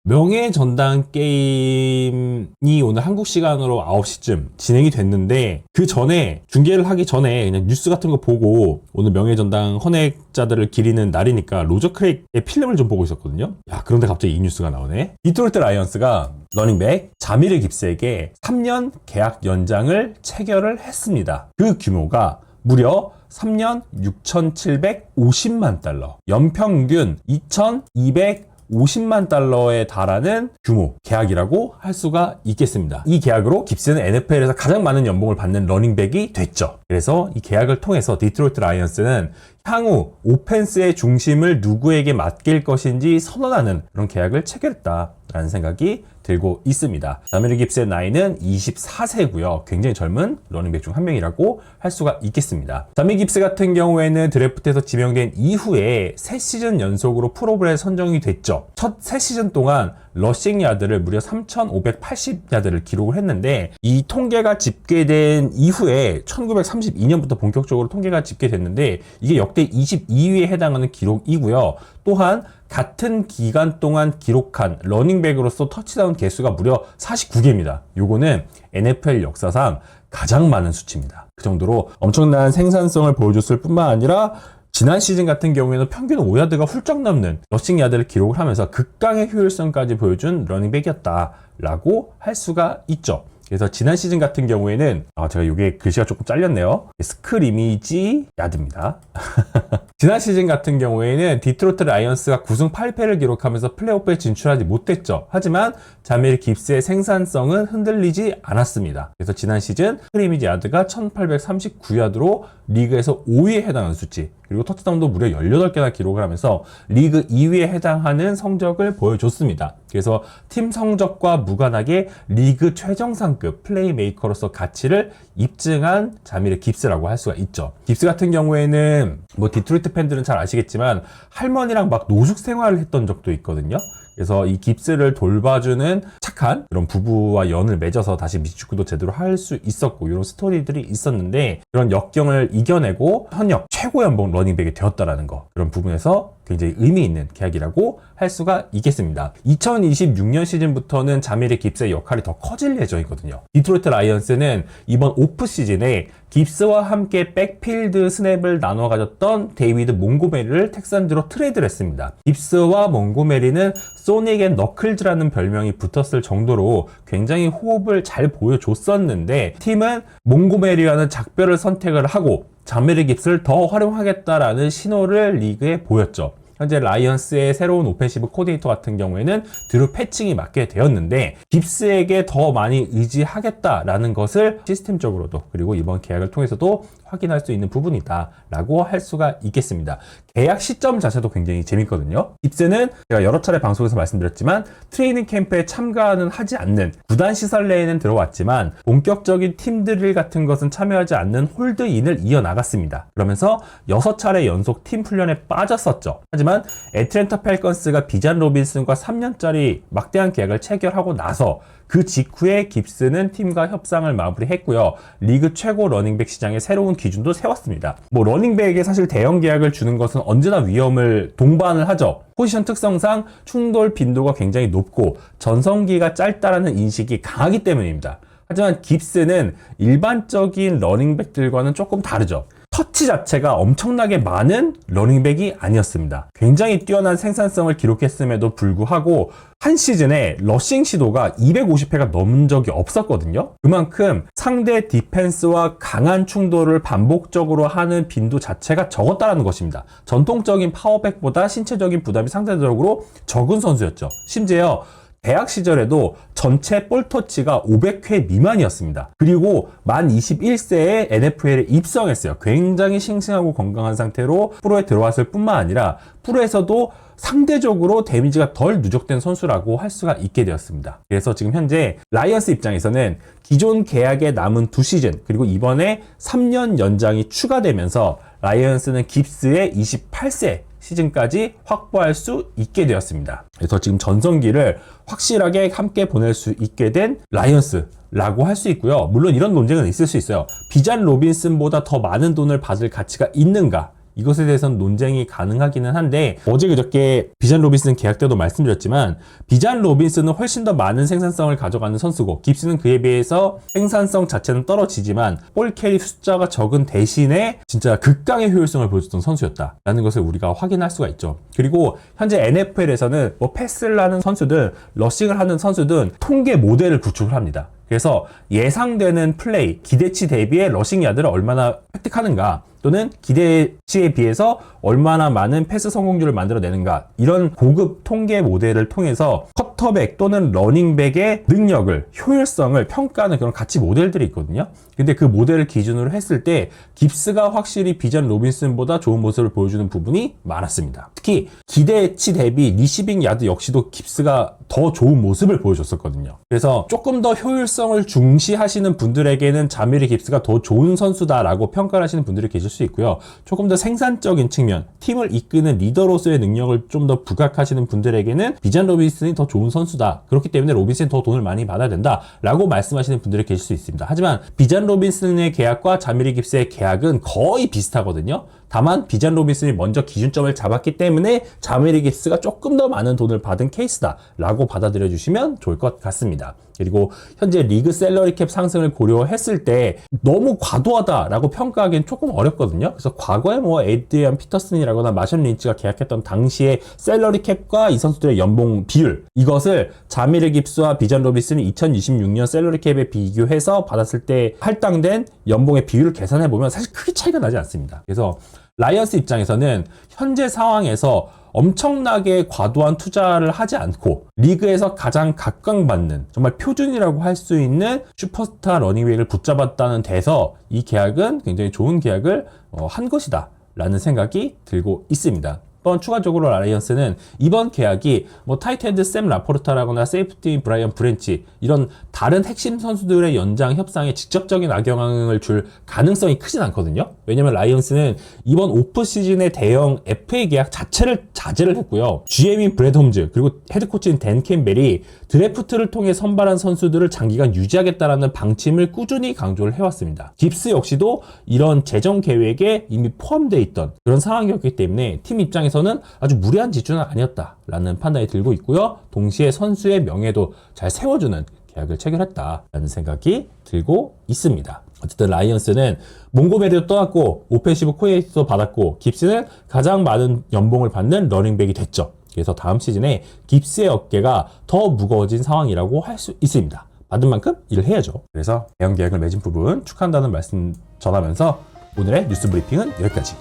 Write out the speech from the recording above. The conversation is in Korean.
명예전당 게임이 오늘 한국 시간으로 9시쯤 진행이 됐는데, 그 전에 중계를 하기 전에 그냥 뉴스 같은 거 보고 오늘 명예전당 헌액자들을 기리는 날이니까 로저 크레이의 필름을 좀 보고 있었거든요. 야, 그런데 갑자기 이 뉴스가 나오네. 디트로이트 라이언스가 러닝백 자미르 깁스에게 3년 계약 연장을 체결을 했습니다. 그 규모가 무려 3년 6,750만 달러, 연평균 2,250만 달러에 달하는 규모 계약이라고 할 수가 있겠습니다. 이 계약으로 깁스는 NFL에서 가장 많은 연봉을 받는 러닝백이 됐죠. 그래서 이 계약을 통해서 디트로이트 라이언스는 향후 오펜스의 중심을 누구에게 맡길 것인지 선언하는 그런 계약을 체결했다라는 생각이 들고 있습니다. 자미르 깁스의 나이는 24세고요. 굉장히 젊은 러닝백 중 한 명이라고 할 수가 있겠습니다. 자미르 깁스 같은 경우에는 드래프트에서 지명된 이후에 3시즌 연속으로 프로볼에 선정이 됐죠. 첫 3시즌 동안 러싱 야드를 무려 3,580야드를 기록을 했는데, 이 통계가 집계된 이후에 1932년부터 본격적으로 통계가 집계됐는데 이게 역대 22위에 해당하는 기록이고요. 또한 같은 기간 동안 기록한 러닝백으로서 터치다운 개수가 무려 49개입니다. 요거는 NFL 역사상 가장 많은 수치입니다. 그 정도로 엄청난 생산성을 보여줬을 뿐만 아니라 지난 시즌 같은 경우에는 평균 5야드가 훌쩍 넘는 러싱 야드를 기록을 하면서 극강의 효율성까지 보여준 러닝백이었다라고 할 수가 있죠. 그래서 지난 시즌 같은 경우에는 제가 이게 글씨가 조금 잘렸네요. 스크리미지 야드입니다. 지난 시즌 같은 경우에는 디트로이트 라이언스가 9승 8패를 기록하면서 플레이오프에 진출하지 못했죠. 하지만 자미르 깁스의 생산성은 흔들리지 않았습니다. 그래서 지난 시즌 스크리미지 야드가 1839야드로 리그에서 5위에 해당하는 수치, 그리고 터치다운도 무려 18개나 기록을 하면서 리그 2위에 해당하는 성적을 보여줬습니다. 그래서 팀 성적과 무관하게 리그 최정상급 플레이메이커로서 가치를 입증한 자미르 깁스라고 할 수가 있죠. 깁스 같은 경우에는 디트로이트 팬들은 잘 아시겠지만 할머니랑 막 노숙 생활을 했던 적도 있거든요. 그래서 이 깁스를 돌봐주는 착한 그런 부부와 연을 맺어서 다시 미식축구도 제대로 할 수 있었고, 이런 스토리들이 있었는데, 그런 역경을 이겨내고 현역 최고 연봉 러닝백이 되었다라는 거, 그런 부분에서 굉장히 의미 있는 계약이라고 할 수가 있겠습니다. 2026년 시즌부터는 자미르 깁스의 역할이 더 커질 예정이거든요. 디트로이트 라이언스는 이번 오프 시즌에 깁스와 함께 백필드 스냅을 나눠 가졌던 데이비드 몽고메리를 텍산즈로 트레이드를 했습니다. 깁스와 몽고메리는 소닉 앤 너클즈라는 별명이 붙었을 정도로 굉장히 호흡을 잘 보여줬었는데, 팀은 몽고메리와는 작별을 선택을 하고 자미르 깁스를 더 활용하겠다라는 신호를 리그에 보였죠. 현재 라이언스의 새로운 오펜시브 코디네이터 같은 경우에는 드루 패칭이 맡게 되었는데, 깁스에게 더 많이 의지하겠다라는 것을 시스템적으로도, 그리고 이번 계약을 통해서도 확인할 수 있는 부분이다 라고 할 수가 있겠습니다. 계약 시점 자체도 굉장히 재밌거든요. 깁스는 제가 여러 차례 방송에서 말씀드렸지만 트레이닝 캠프에 참가는 하지 않는, 구단 시설 내에는 들어왔지만 본격적인 팀드릴 같은 것은 참여하지 않는 홀드인을 이어나갔습니다. 그러면서 6차례 연속 팀 훈련에 빠졌었죠. 하지만 애틀랜타 팰건스가 비잔 로빈슨과 3년짜리 막대한 계약을 체결하고 나서 그 직후에 깁스는 팀과 협상을 마무리했고요. 리그 최고 러닝백 시장의 새로운 기준도 세웠습니다. 러닝백에 사실 대형 계약을 주는 것은 언제나 위험을 동반을 하죠. 포지션 특성상 충돌 빈도가 굉장히 높고 전성기가 짧다라는 인식이 강하기 때문입니다. 하지만 깁스는 일반적인 러닝백들과는 조금 다르죠. 터치 자체가 엄청나게 많은 러닝백이 아니었습니다. 굉장히 뛰어난 생산성을 기록했음에도 불구하고 한 시즌에 러싱 시도가 250회가 넘은 적이 없었거든요. 그만큼 상대 디펜스와 강한 충돌을 반복적으로 하는 빈도 자체가 적었다는 것입니다. 전통적인 파워백보다 신체적인 부담이 상대적으로 적은 선수였죠. 심지어 대학 시절에도 전체 볼 터치가 500회 미만이었습니다. 그리고 만 21세에 NFL에 입성했어요. 굉장히 싱싱하고 건강한 상태로 프로에 들어왔을 뿐만 아니라 프로에서도 상대적으로 데미지가 덜 누적된 선수라고 할 수가 있게 되었습니다. 그래서 지금 현재 라이언스 입장에서는 기존 계약에 남은 2시즌, 그리고 이번에 3년 연장이 추가되면서 라이언스는 깁스의 28세 시즌까지 확보할 수 있게 되었습니다. 그래서 지금 전성기를 확실하게 함께 보낼 수 있게 된 라이언스라고 할 수 있고요. 물론 이런 논쟁은 있을 수 있어요. 비잔 로빈슨보다 더 많은 돈을 받을 가치가 있는가? 이것에 대해서는 논쟁이 가능하기는 한데 어제 그저께 비전 로빈슨 계약 때도 말씀드렸지만 비전 로빈슨은 훨씬 더 많은 생산성을 가져가는 선수고 깁스는 그에 비해서 생산성 자체는 떨어지지만 볼 캐리 숫자가 적은 대신에 진짜 극강의 효율성을 보여줬던 선수였다라는 것을 우리가 확인할 수가 있죠. 그리고 현재 NFL에서는 뭐 패스를 하는 선수든 러싱을 하는 선수든 통계 모델을 구축을 합니다. 그래서 예상되는 플레이, 기대치 대비의 러싱 야드를 얼마나 획득하는가 또는 기대치에 비해서 얼마나 많은 패스 성공률을 만들어내는가 이런 고급 통계 모델을 통해서 쿼터백 또는 러닝백의 능력을, 효율성을 평가하는 그런 가치 모델들이 있거든요. 근데 그 모델을 기준으로 했을 때 깁스가 확실히 비전 로빈슨보다 좋은 모습을 보여주는 부분이 많았습니다. 특히 기대치 대비 리시빙 야드 역시도 깁스가 더 좋은 모습을 보여줬었거든요. 그래서 조금 더 효율성을 중시하시는 분들에게는 자미리 깁스가 더 좋은 선수다라고 평가를 하시는 분들이 계실 수 있고요. 조금 더 생산적인 측면, 팀을 이끄는 리더로서의 능력을 좀 더 부각하시는 분들에게는 비전 로빈슨이 더 좋은 선수다. 그렇기 때문에 로빈슨이 더 돈을 많이 받아야 된다라고 말씀하시는 분들이 계실 수 있습니다. 하지만 비전 로빈슨의 계약과 자미리 깁스의 계약은 거의 비슷하거든요. 다만 비전 로빈슨이 먼저 기준점을 잡았기 때문에 자미리 깁스가 조금 더 많은 돈을 받은 케이스다라고 받아들여 주시면 좋을 것 같습니다. 그리고 현재 리그 셀러리 캡 상승을 고려했을 때 너무 과도하다라고 평가하기엔 조금 어렵거든요. 그래서 과거에 뭐 에드리안 피터슨이라거나 마션 린치가 계약했던 당시의 셀러리 캡과 이 선수들의 연봉 비율, 이것을 자미리 깁스와 비전 로빈슨이 2026년 셀러리 캡에 비교해서 받았을 때 할당된 연봉의 비율을 계산해 보면 사실 크게 차이가 나지 않습니다. 그래서 라이언스 입장에서는 현재 상황에서 엄청나게 과도한 투자를 하지 않고 리그에서 가장 각광받는 정말 표준이라고 할 수 있는 슈퍼스타 러닝백을 붙잡았다는 데서 이 계약은 굉장히 좋은 계약을 한 것이다 라는 생각이 들고 있습니다. 또 추가적으로 라이언스는 이번 계약이 뭐 타이트엔드 샘 라포르타라거나 세이프티 브라이언 브랜치 이런 다른 핵심 선수들의 연장 협상에 직접적인 악영향을 줄 가능성이 크진 않거든요. 왜냐면 라이언스는 이번 오프 시즌의 대형 FA 계약 자체를 자제를 했고요. GM인 브래드 홈즈 그리고 헤드코치인 댄 캠벨이 드래프트를 통해 선발한 선수들을 장기간 유지하겠다라는 방침을 꾸준히 강조를 해왔습니다. 깁스 역시도 이런 재정 계획에 이미 포함되어 있던 그런 상황이었기 때문에 팀 입장에서는 아주 무리한 지출은 아니었다라는 판단이 들고 있고요. 동시에 선수의 명예도 잘 세워주는 계약을 체결했다라는 생각이 들고 있습니다. 어쨌든 라이언스는 몽고메리도 떠났고 오펜시브 코에이트도 받았고 깁스는 가장 많은 연봉을 받는 러닝백이 됐죠. 그래서 다음 시즌에 깁스의 어깨가 더 무거워진 상황이라고 할 수 있습니다. 받은 만큼 일을 해야죠. 그래서 대형 계약을 맺은 부분 축하한다는 말씀 전하면서 오늘의 뉴스 브리핑은 여기까지.